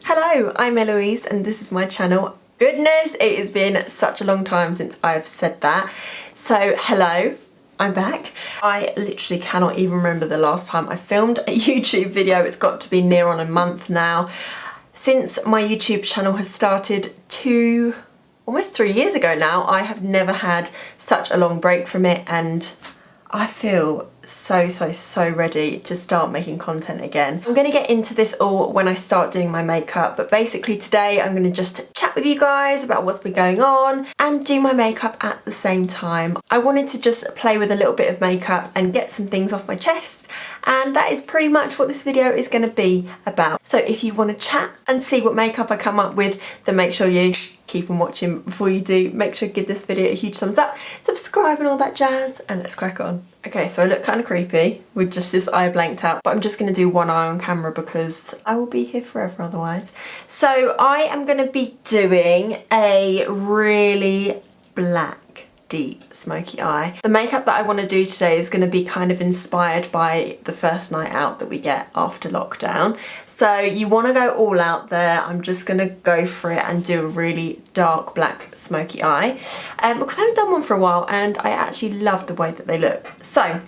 Hello, I'm Eloise and this is my channel. Goodness, it has been such a long time since I've said that. So hello, I'm back. I literally cannot even remember the last time I filmed a YouTube video. It's got to be near on a month now. Since my YouTube channel has started almost 3 years ago now, I have never had such a long break from it, and I feel so ready to start making content again. I'm going to get into this all when I start doing my makeup, but basically today I'm going to just chat with you guys about what's been going on and do my makeup at the same time. I wanted to just play with a little bit of makeup and get some things off my chest, and that is pretty much what this video is going to be about. So if you want to chat and see what makeup I come up with, then make sure you keep on watching. Before you do, make sure to give this video a huge thumbs up, subscribe and all that jazz, and let's crack on. Okay, so I look kind of creepy with just this eye blanked out, but I'm just going to do one eye on camera because I will be here forever otherwise. So I am going to be doing a really black, deep, smoky eye. The makeup that I want to do today is going to be kind of inspired by the first night out that we get after lockdown. So you want to go all out there. I'm just going to go for it and do a really dark black smoky eye because I haven't done one for a while and I actually love the way that they look. So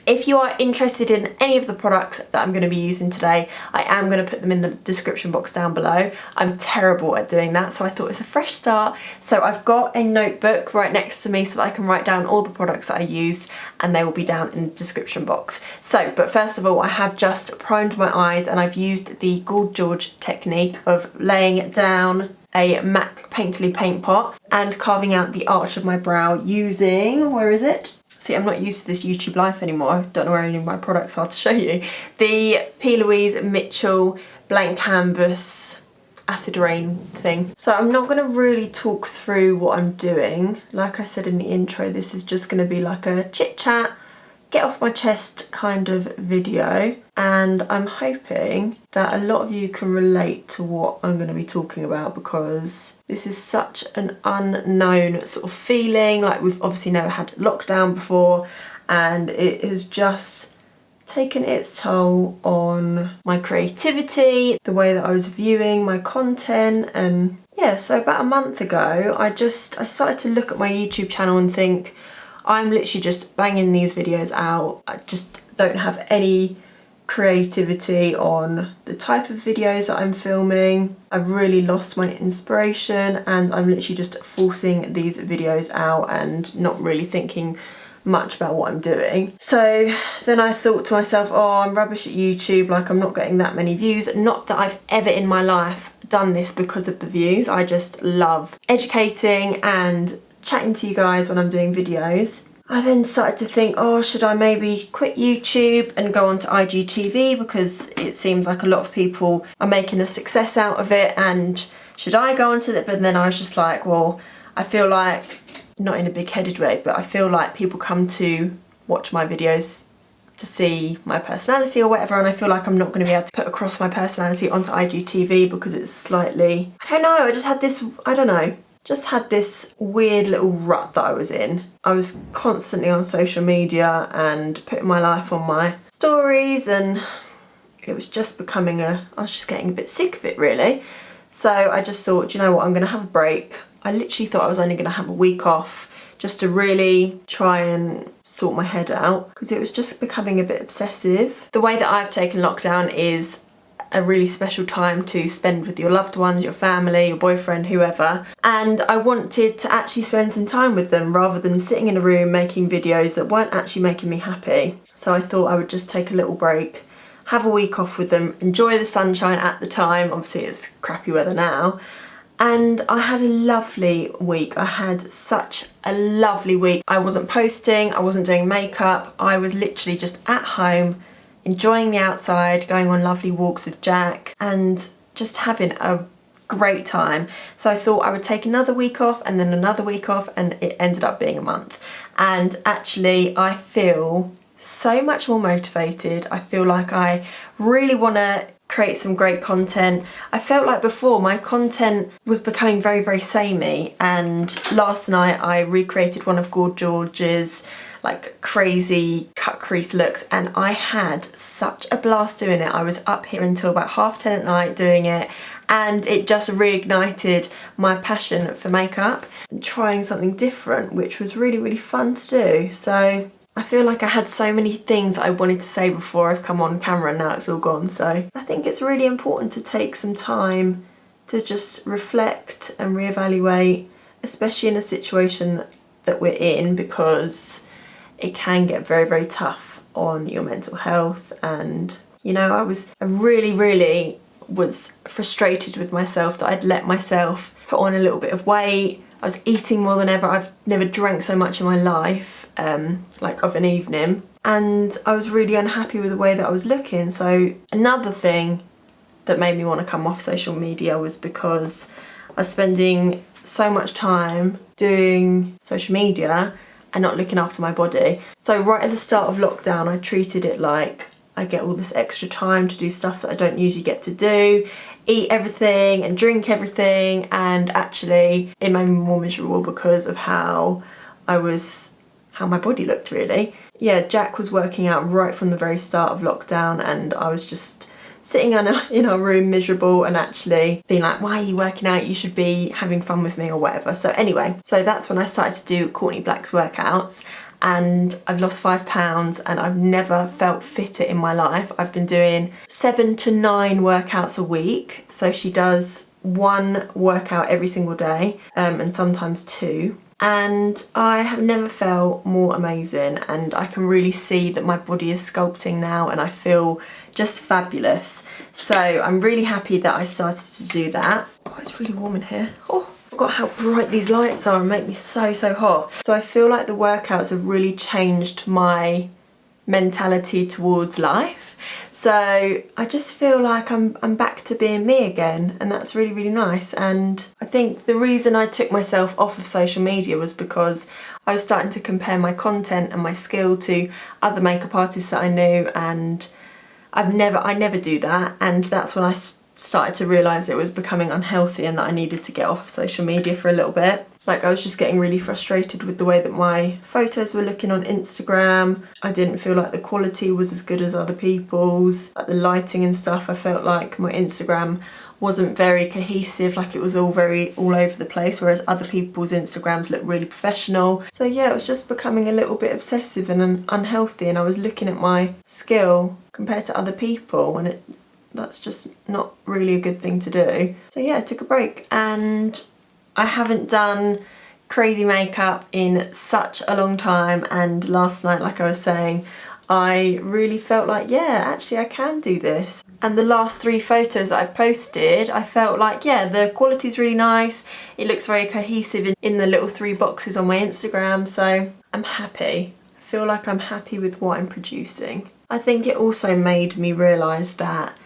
if you are interested in any of the products that I'm going to be using today, I am going to put them in the description box down below. I'm terrible at doing that, so I thought it's a fresh start. So I've got a notebook right next to me so that I can write down all the products that I used, and they will be down in the description box. So, but first of all, I have just primed my eyes and I've used the Gold George technique of laying down a MAC Painterly paint pot and carving out the arch of my brow using, where is it? See, I'm not used to this YouTube life anymore. I don't know where any of my products are to show you. The MMMitchell blank canvas acid rain thing. So I'm not going to really talk through what I'm doing. Like I said in the intro, this is just going to be like a chit chat, get off my chest kind of video, and I'm hoping that a lot of you can relate to what I'm going to be talking about because this is such an unknown sort of feeling. Like, we've obviously never had lockdown before, and it has just taken its toll on my creativity, the way that I was viewing my content. And yeah, so about a month ago I started to look at my YouTube channel and think, I'm literally just banging these videos out. I just don't have any creativity on the type of videos that I'm filming. I've really lost my inspiration and I'm literally just forcing these videos out and not really thinking much about what I'm doing. So then I thought to myself, oh, I'm rubbish at YouTube, like I'm not getting that many views. Not that I've ever in my life done this because of the views. I just love educating and chatting to you guys when I'm doing videos. I then started to think, oh, should I maybe quit YouTube and go on to IGTV because it seems like a lot of people are making a success out of it, and should I go onto it? But then I was just like, well, I feel like, not in a big-headed way, but I feel like people come to watch my videos to see my personality or whatever, and I feel like I'm not going to be able to put across my personality onto IGTV because it's slightly, I don't know, I just had this, just had this weird little rut that I was in. I was constantly on social media and putting my life on my stories, and it was just becoming I was just getting a bit sick of it really. So I just thought, you know what, I'm going to have a break. I literally thought I was only going to have a week off just to really try and sort my head out because it was just becoming a bit obsessive. The way that I've taken lockdown is a really special time to spend with your loved ones, your family, your boyfriend, whoever, and I wanted to actually spend some time with them rather than sitting in a room making videos that weren't actually making me happy. So I thought I would just take a little break, have a week off with them, enjoy the sunshine at the time. Obviously it's crappy weather now, and I had a lovely week. I had such a lovely week. I wasn't posting, I wasn't doing makeup, I was literally just at home enjoying the outside, going on lovely walks with Jack and just having a great time. So I thought I would take another week off and then another week off, and it ended up being a month. And actually I feel so much more motivated. I feel like I really want to create some great content. I felt like before my content was becoming very samey, and last night I recreated one of Gold George's like crazy cut crease looks, and I had such a blast doing it. I was up here until about 10:30 at night doing it, and it just reignited my passion for makeup and trying something different, which was really, really fun to do. So I feel like I had so many things I wanted to say before I've come on camera, and now it's all gone. So I think it's really important to take some time to just reflect and reevaluate, especially in a situation that we're in, because it can get very, very tough on your mental health. And you know, I really was frustrated with myself that I'd let myself put on a little bit of weight. I was eating more than ever. I've never drank so much in my life, like of an evening, and I was really unhappy with the way that I was looking. So another thing that made me want to come off social media was because I was spending so much time doing social media and not looking after my body. So right at the start of lockdown, I treated it like I get all this extra time to do stuff that I don't usually get to do, eat everything and drink everything, and actually it made me more miserable because of how my body looked, really. Yeah, Jack was working out right from the very start of lockdown, and I was just sitting in our room miserable and actually being like, why are you working out? You should be having fun with me or whatever. So anyway, so that's when I started to do Courtney Black's workouts, and I've lost £5 and I've never felt fitter in my life. I've been doing 7 to 9 workouts a week. So she does 1 workout every single day, and sometimes 2. And I have never felt more amazing, and I can really see that my body is sculpting now and I feel just fabulous. So I'm really happy that I started to do that. Oh, it's really warm in here. Oh, I forgot how bright these lights are and make me so hot. So I feel like the workouts have really changed my mentality towards life. So I just feel like I'm back to being me again, and that's really, really nice. And I think the reason I took myself off of social media was because I was starting to compare my content and my skill to other makeup artists that I knew, and I never do that. And that's when I started to realise it was becoming unhealthy and that I needed to get off of social media for a little bit. Like, I was just getting really frustrated with the way that my photos were looking on Instagram. I didn't feel like the quality was as good as other people's. Like the lighting and stuff, I felt like my Instagram wasn't very cohesive, like it was all over the place, whereas other people's Instagrams look really professional. So yeah, it was just becoming a little bit obsessive and unhealthy, and I was looking at my skill compared to other people, and that's just not really a good thing to do. So yeah, I took a break, and I haven't done crazy makeup in such a long time, and last night, like I was saying, I really felt like, yeah, actually I can do this. And the last 3 photos that I've posted, I felt like, yeah, the quality's really nice. It looks very cohesive in the little 3 boxes on my Instagram, so I'm happy. I feel like I'm happy with what I'm producing. I think it also made me realise that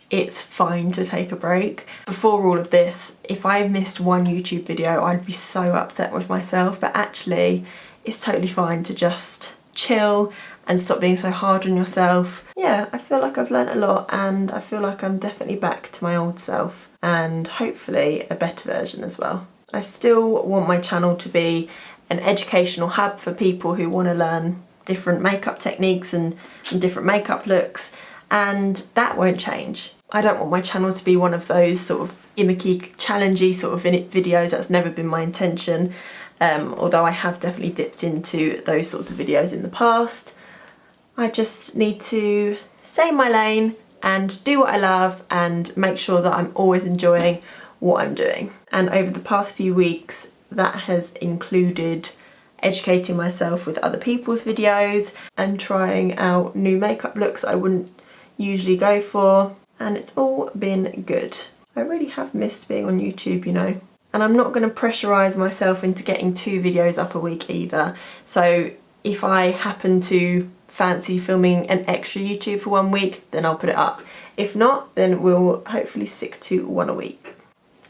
it's fine to take a break. Before all of this, if I missed one YouTube video, I'd be so upset with myself, but actually it's totally fine to just chill and stop being so hard on yourself. Yeah, I feel like I've learnt a lot, and I feel like I'm definitely back to my old self, and hopefully a better version as well. I still want my channel to be an educational hub for people who want to learn different makeup techniques and different makeup looks, and that won't change. I don't want my channel to be one of those sort of gimmicky, challengey sort of videos. That's never been my intention, although I have definitely dipped into those sorts of videos in the past. I just need to stay in my lane and do what I love and make sure that I'm always enjoying what I'm doing. And over the past few weeks, that has included educating myself with other people's videos and trying out new makeup looks I wouldn't usually go for, and it's all been good. I really have missed being on YouTube, you know. And I'm not going to pressurise myself into getting 2 videos up a week either. So if I happen to fancy filming an extra YouTube for 1 week, then I'll put it up. If not, then we'll hopefully stick to 1 a week.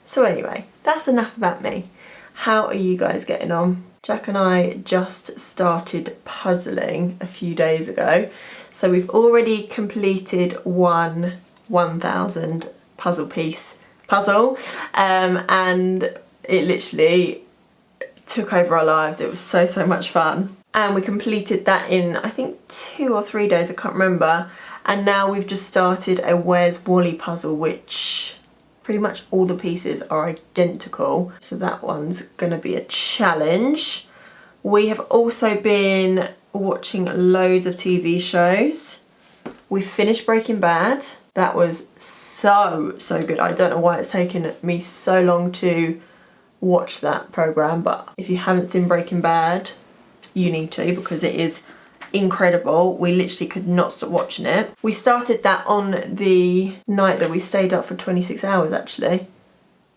So anyway, that's enough about me. How are you guys getting on? Jack and I just started puzzling a few days ago. So we've already completed one 1000 puzzle, and it literally took over our lives. It was so much fun. and we completed that in I think 2 or 3 days, I can't remember. And now we've just started a Where's Wally puzzle, which pretty much all the pieces are identical, so that one's gonna be a challenge. We have also been watching loads of TV shows. We finished Breaking Bad. That was so good. I don't know why it's taken me so long to watch that program, but if you haven't seen Breaking Bad, you need to, because it is incredible. We literally could not stop watching it. We started that on the night that we stayed up for 26 hours actually.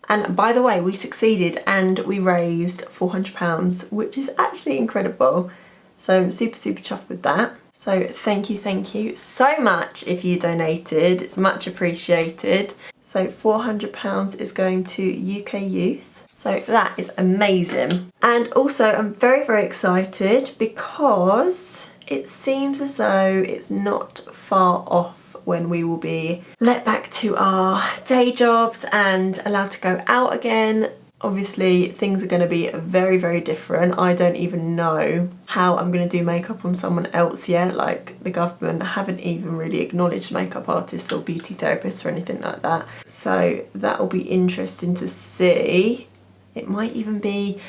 And by the way, we succeeded and we raised £400, which is actually incredible. So I'm super chuffed with that. So thank you so much if you donated. It's much appreciated. So £400 is going to UK youth. So that is amazing. And also I'm very excited because it seems as though it's not far off when we will be let back to our day jobs and allowed to go out again. Obviously things are going to be very different. I don't even know how I'm going to do makeup on someone else yet. Like, the government haven't even really acknowledged makeup artists or beauty therapists or anything like that. So that will be interesting to see. It might even be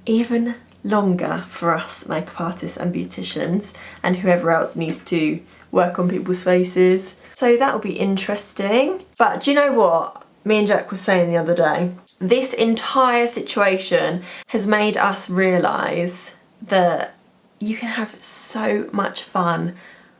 even longer for us makeup artists and beauticians and whoever else needs to work on people's faces. So that will be interesting. But do you know what me and Jack was saying the other day? This entire situation has made us realise that you can have so much fun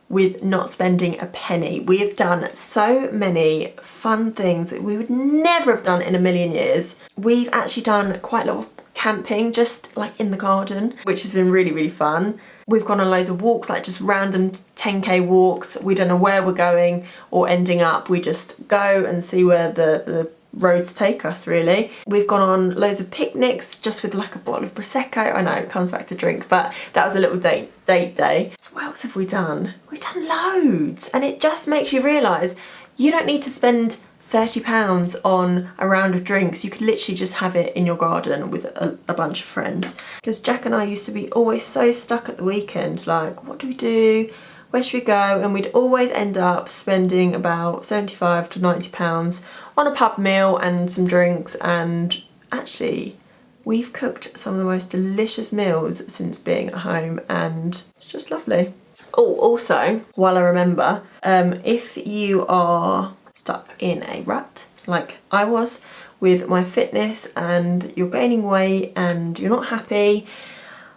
with not spending a penny. We have done so many fun things that we would never have done in a million years. We've actually done quite a lot of camping, just like in the garden, which has been really fun. We've gone on loads of walks, like just random 10k walks. We don't know where we're going or ending up. We just go and see where the roads take us, really. We've gone on loads of picnics just with like a bottle of Prosecco. I know it comes back to drink, but that was a little date day. What else have we done? We've done loads, and it just makes you realise you don't need to spend £30 on a round of drinks. You could literally just have it in your garden with a bunch of friends. Because Jack and I used to be always so stuck at the weekend, like, what do we do? Where should we go? And we'd always end up spending about £75 to £90 on a pub meal and some drinks. And actually, we've cooked some of the most delicious meals since being at home, and it's just lovely. Oh, also, while I remember, if you are stuck in a rut like I was with my fitness and you're gaining weight and you're not happy,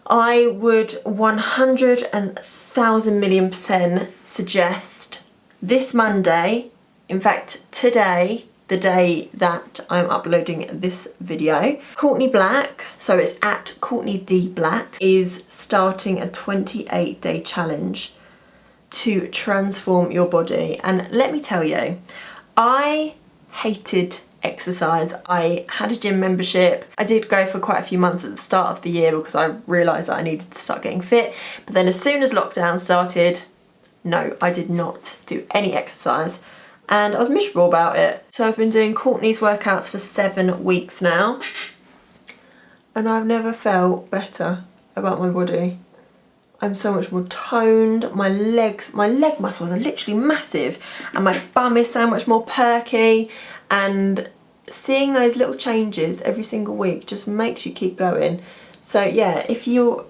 I would 100,000,000,000% suggest this Monday, in fact today, the day that I'm uploading this video, Courtney Black, so it's at Courtney D Black, is starting a 28-day challenge to transform your body. And let me tell you, I hated exercise. I had a gym membership. I did go for quite a few months at the start of the year because I realised that I needed to start getting fit. But then as soon as lockdown started, no, I did not do any exercise. And I was miserable about it. So I've been doing Courtney's workouts for 7 weeks now. And I've never felt better about my body. I'm so much more toned. My leg muscles are literally massive, and my bum is so much more perky, and seeing those little changes every single week just makes you keep going. So yeah, if you're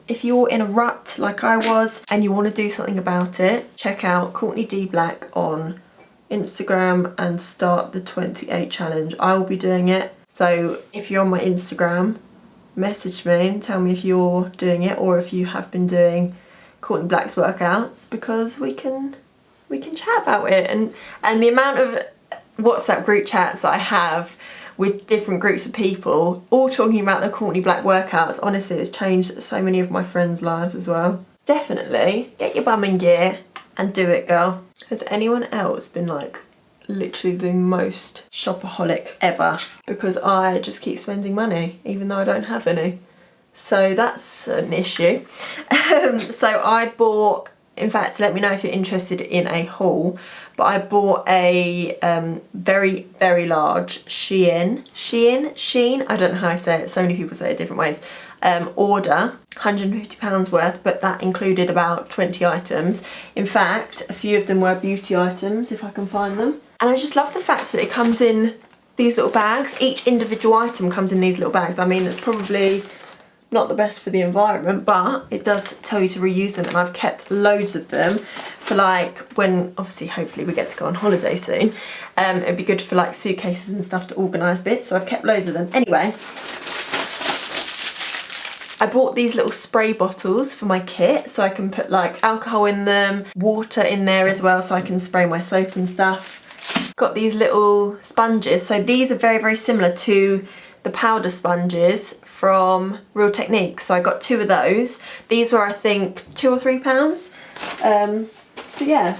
in a rut like I was and you want to do something about it, check out Courtney D Black on Instagram and start the 28 challenge. I will be doing it. So if you're on my Instagram, message me and tell me if you're doing it or if you have been doing Courtney Black's workouts, because we can chat about it. And the amount of WhatsApp group chats that I have with different groups of people all talking about the Courtney Black workouts, honestly, it's changed so many of my friends' lives as well. Definitely get your bum in gear and do it, girl. Has anyone else been like literally the most shopaholic ever? Because I just keep spending money even though I don't have any. So that's an issue. So I bought, in fact, let me know if you're interested in a haul, but I bought a very large Shein, I don't know how I say it, so many people say it different ways, order, £150 worth, but that included about 20 items. In fact, a few of them were beauty items, if I can find them. And I just love the fact that it comes in these little bags. Each individual item comes in these little bags. I mean, it's probably not the best for the environment, but it does tell you to reuse them, and I've kept loads of them for like when, obviously, hopefully we get to go on holiday soon. It'd be good for like suitcases and stuff to organise bits, so I've kept loads of them. Anyway, I bought these little spray bottles for my kit so I can put like alcohol in them, water in there as well so I can spray my soap and stuff. Got these little sponges, so these are very, very similar to the powder sponges from Real Techniques, so I got 2 of those. These were, I think, £2 or £3. So yeah,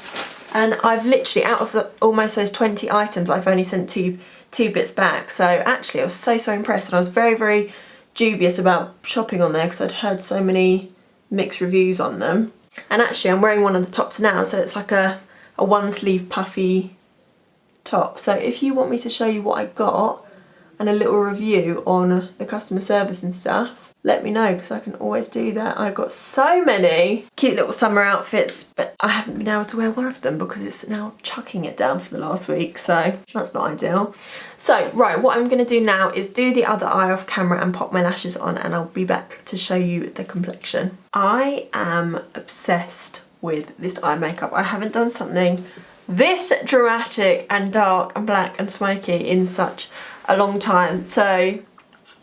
and I've literally, out of almost those 20 items, I've only sent two bits back. So actually I was so impressed, and I was very, very dubious about shopping on there because I'd heard so many mixed reviews on them. And actually I'm wearing one of the tops now, so it's like a one sleeve puffy top. So if you want me to show you what I got and a little review on the customer service and stuff, let me know, because I can always do that. I got so many cute little summer outfits, but I haven't been able to wear one of them because it's now chucking it down for the last week, so that's not ideal. So right, what I'm going to do now is do the other eye off camera and pop my lashes on, and I'll be back to show you the complexion. I am obsessed with this eye makeup. I haven't done something this dramatic and dark and black and smoky in such a long time. So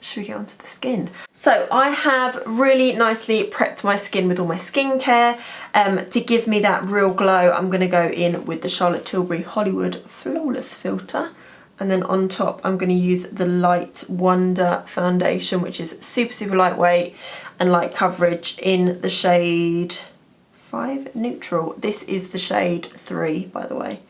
should we get onto the skin? So I have really nicely prepped my skin with all my skincare. To give me that real glow, I'm going to go in with the Charlotte Tilbury Hollywood Flawless Filter. And then on top, I'm going to use the Light Wonder foundation, which is super lightweight and light coverage in the shade 5 Neutral. This is the shade 3, by the way.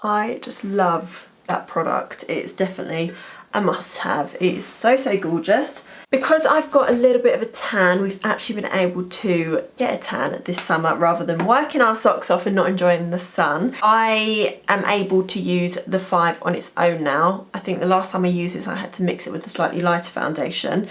I just love that product. It's definitely a must-have. It is so gorgeous. Because I've got a little bit of a tan, we've actually been able to get a tan this summer rather than working our socks off and not enjoying the sun. I am able to use the 5 on its own now. I think the last time I used this I had to mix it with a slightly lighter foundation.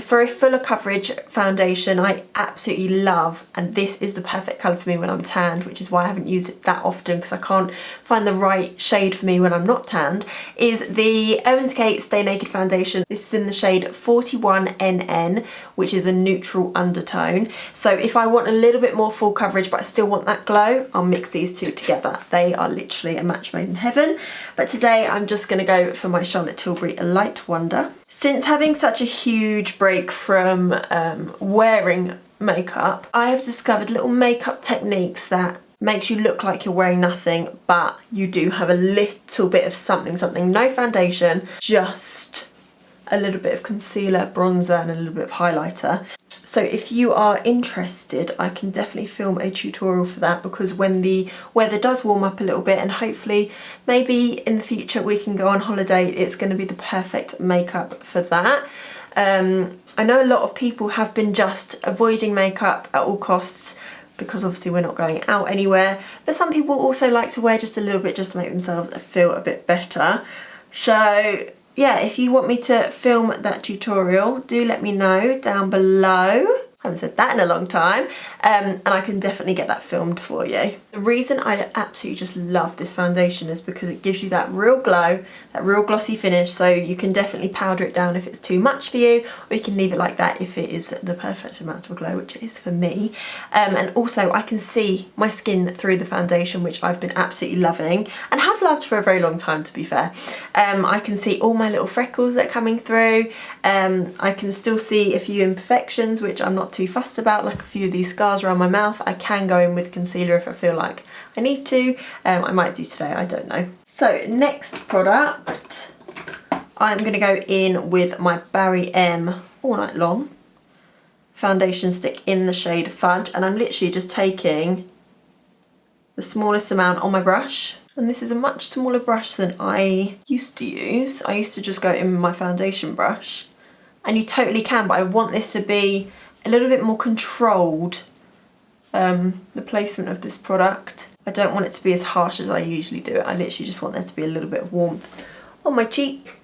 For a fuller coverage foundation I absolutely love, and this is the perfect colour for me when I'm tanned, which is why I haven't used it that often because I can't find the right shade for me when I'm not tanned, is the Urban Decay Stay Naked foundation. This is in the shade 41NN, which is a neutral undertone. So if I want a little bit more full coverage but I still want that glow, I'll mix these two together. They are literally a match made in heaven. But today I'm just going to go for my Charlotte Tilbury Light Wonder. Since having such a huge break from wearing makeup, I have discovered little makeup techniques that makes you look like you're wearing nothing, but you do have a little bit of something. No foundation, just a little bit of concealer, bronzer, and a little bit of highlighter. So if you are interested, I can definitely film a tutorial for that, because when the weather does warm up a little bit, and hopefully maybe in the future we can go on holiday, it's going to be the perfect makeup for that. I know a lot of people have been just avoiding makeup at all costs because obviously we're not going out anywhere, but some people also like to wear just a little bit just to make themselves feel a bit better. So yeah, if you want me to film that tutorial, do let me know down below. I haven't said that in a long time, and I can definitely get that filmed for you. The reason I absolutely just love this foundation is because it gives you that real glow, that real glossy finish, so you can definitely powder it down if it's too much for you, or you can leave it like that if it is the perfect amount of glow, which it is for me. And also I can see my skin through the foundation, which I've been absolutely loving, and have loved for a very long time, to be fair. I can see all my little freckles that are coming through. I can still see a few imperfections, which I'm not too fussed about, like a few of these scars around my mouth. I can go in with concealer if I feel like I need to. I might do today, I don't know. So next product, I'm going to go in with my Barry M All Night Long foundation stick in the shade Fudge, and I'm literally just taking the smallest amount on my brush. And this is a much smaller brush than I used to use. I used to just go in with my foundation brush, and you totally can, but I want this to be a little bit more controlled, the placement of this product. I don't want it to be as harsh as I usually do it. I literally just want there to be a little bit of warmth on my cheek.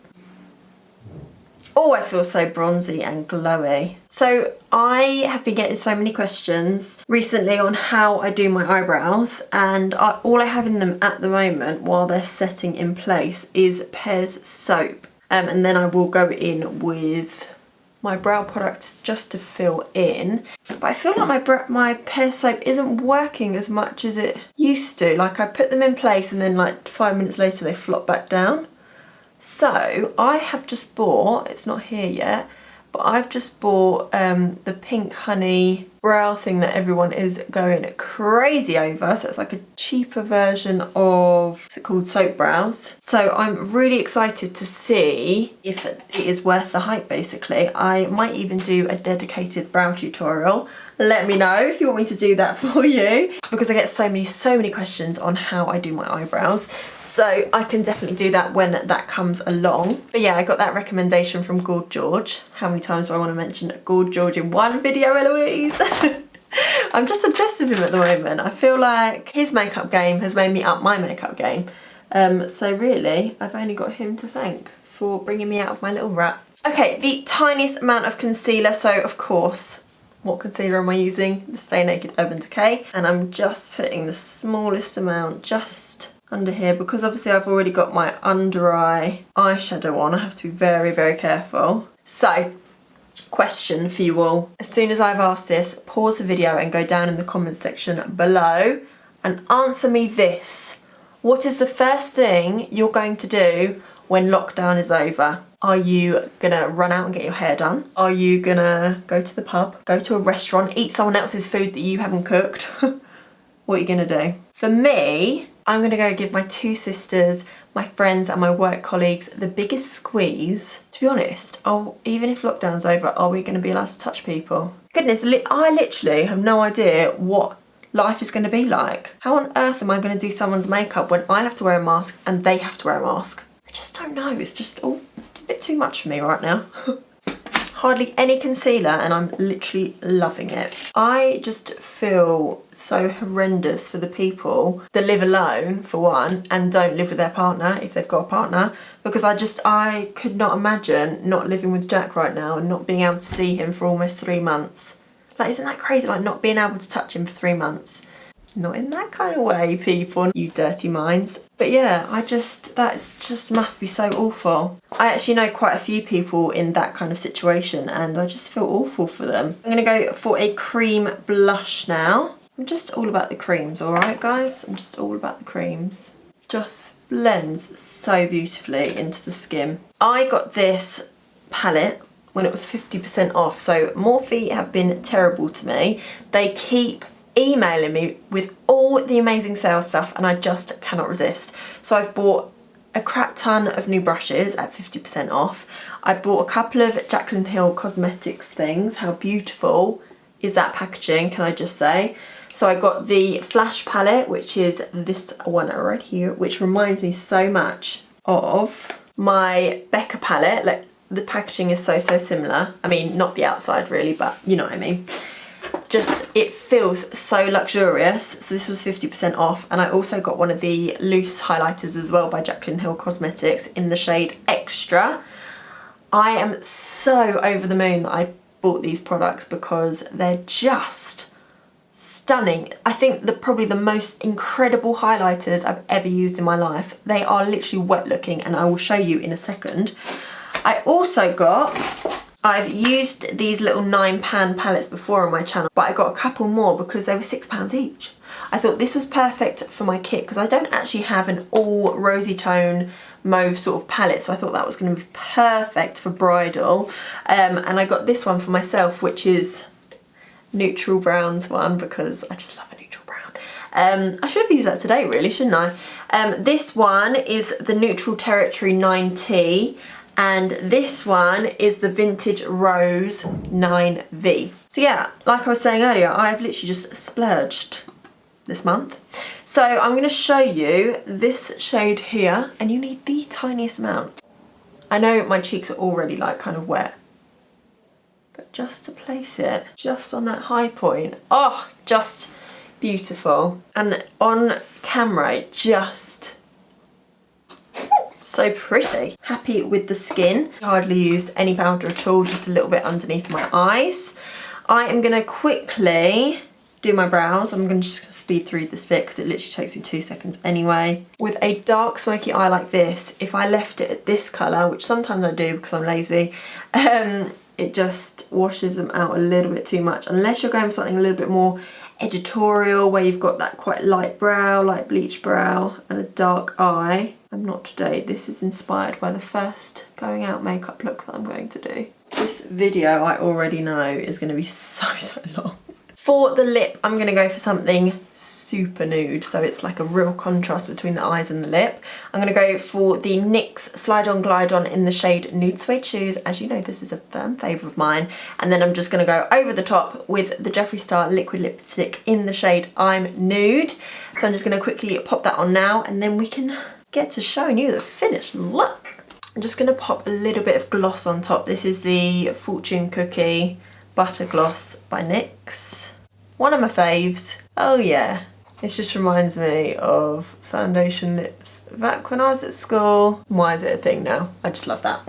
Oh, I feel so bronzy and glowy. So I have been getting so many questions recently on how I do my eyebrows, and all I have in them at the moment while they're setting in place is Pears soap. And then I will go in with my brow product just to fill in. But I feel like my Pears soap isn't working as much as it used to. Like, I put them in place and then like 5 minutes later they flop back down. So I have just bought, it's not here yet, but I've just bought the pink honey brow thing that everyone is going crazy over. So it's like a cheaper version of, what's it called, soap brows. So I'm really excited to see if it is worth the hype, basically. I might even do a dedicated brow tutorial. Let me know if you want me to do that for you, because I get so many questions on how I do my eyebrows. So I can definitely do that when that comes along. But yeah, I got that recommendation from Gold George. How many times do I want to mention Gold George in one video, Eloise? I'm just obsessed with him at the moment. I feel like his makeup game has made me up my makeup game. So really, I've only got him to thank for bringing me out of my little rut. Okay, the tiniest amount of concealer. So of course, what concealer am I using? The Stay Naked Urban Decay. And I'm just putting the smallest amount just under here, because obviously I've already got my under eye eyeshadow on. I have to be very careful. So, question for you all. As soon as I've asked this, pause the video and go down in the comments section below and answer me this. What is the first thing you're going to do when lockdown is over? Are you gonna run out and get your hair done? Are you gonna go to the pub, go to a restaurant, eat someone else's food that you haven't cooked? What are you gonna do? For me, I'm gonna go give my two sisters, my friends and my work colleagues the biggest squeeze. To be honest, even if lockdown's over, are we gonna be allowed to touch people? Goodness, I literally have no idea what life is gonna be like. How on earth am I gonna do someone's makeup when I have to wear a mask and they have to wear a mask? I just don't know, it's just all a bit too much for me right now. Hardly any concealer and I'm literally loving it. I just feel so horrendous for the people that live alone, for one, and don't live with their partner if they've got a partner, because I could not imagine not living with Jack right now and not being able to see him for almost 3 months. Like, isn't that crazy? Like, not being able to touch him for 3 months. Not in that kind of way, people, you dirty minds. But yeah, that just must be so awful. I actually know quite a few people in that kind of situation and I just feel awful for them. I'm gonna go for a cream blush now. I'm just all about the creams, alright guys? I'm just all about the creams. Just blends so beautifully into the skin. I got this palette when it was 50% off, so Morphe have been terrible to me. They keep emailing me with all the amazing sale stuff and I just cannot resist. So I've bought a crap ton of new brushes at 50% off. I bought a couple of Jaclyn Hill cosmetics things. How beautiful is that packaging, can I just say? So I got the Flash palette, which is this one right here, which reminds me so much of my Becca palette. Like, the packaging is so similar. I mean, not the outside really, but you know what I mean. Just, it feels so luxurious. So this was 50% off, and I also got one of the loose highlighters as well by Jaclyn Hill Cosmetics in the shade Extra. I am so over the moon that I bought these products because they're just stunning. I think probably the most incredible highlighters I've ever used in my life. They are literally wet looking and I will show you in a second. I also got, I've used these little 9-pan palettes before on my channel, but I got a couple more because they were £6 each. I thought this was perfect for my kit because I don't actually have an all rosy tone mauve sort of palette, so I thought that was going to be perfect for bridal. And I got this one for myself, which is neutral browns one, because I just love a neutral brown. I should have used that today really, shouldn't I? This one is the Neutral Territory 9T, and this one is the Vintage Rose 9V. So yeah, like I was saying earlier, I've literally just splurged this month. So I'm going to show you this shade here, and you need the tiniest amount. I know my cheeks are already like kind of wet, but just to place it just on that high point, oh, just beautiful. And on camera it just So pretty. Happy with the skin. Hardly used any powder at all, just a little bit underneath my eyes. I am going to quickly do my brows. I'm going to just speed through this bit because it literally takes me 2 seconds anyway. With a dark smoky eye like this, if I left it at this colour, which sometimes I do because I'm lazy, it just washes them out a little bit too much. Unless you're going for something a little bit more editorial, where you've got that quite light brow, light bleach brow and a dark eye. I'm not today. This is inspired by the first going out makeup look that I'm going to do. This video I already know is going to be so long. For the lip, I'm going to go for something super nude, so it's like a real contrast between the eyes and the lip. I'm going to go for the NYX Slide On Glide On in the shade Nude Suede Shoes. As you know, this is a firm favourite of mine. And then I'm just going to go over the top with the Jeffree Star Liquid Lipstick in the shade I'm Nude. So I'm just going to quickly pop that on now, and then we can get to showing you the finished look. I'm just going to pop a little bit of gloss on top. This is the Fortune Cookie Butter Gloss by NYX. One of my faves. Oh yeah. This just reminds me of foundation lips back when I was at school. Why is it a thing now? I just love that.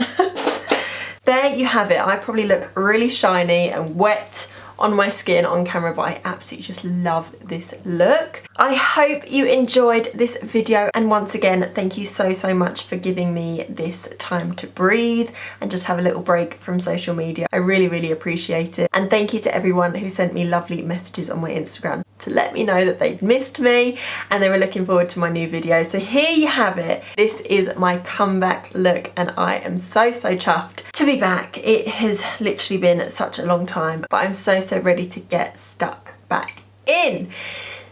There you have it. I probably look really shiny and wet on my skin on camera, but I absolutely just love this look. I hope you enjoyed this video, and once again, thank you so much for giving me this time to breathe and just have a little break from social media. I really appreciate it, and thank you to everyone who sent me lovely messages on my Instagram to let me know that they'd missed me and they were looking forward to my new video. So here you have it. This is my comeback look, and I am so chuffed to be back. It has literally been such a long time, but I'm so ready to get stuck back in.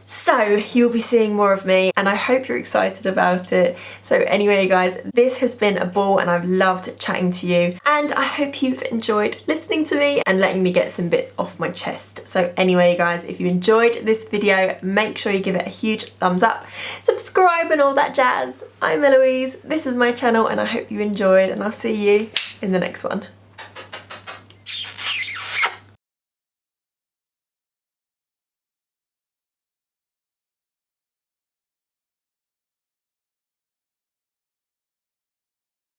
So you'll be seeing more of me, and I hope you're excited about it. So anyway guys, this has been a ball and I've loved chatting to you, and I hope you've enjoyed listening to me and letting me get some bits off my chest. So anyway guys, if you enjoyed this video, make sure you give it a huge thumbs up, subscribe and all that jazz. I'm Eloise, this is my channel, and I hope you enjoyed, and I'll see you in the next one.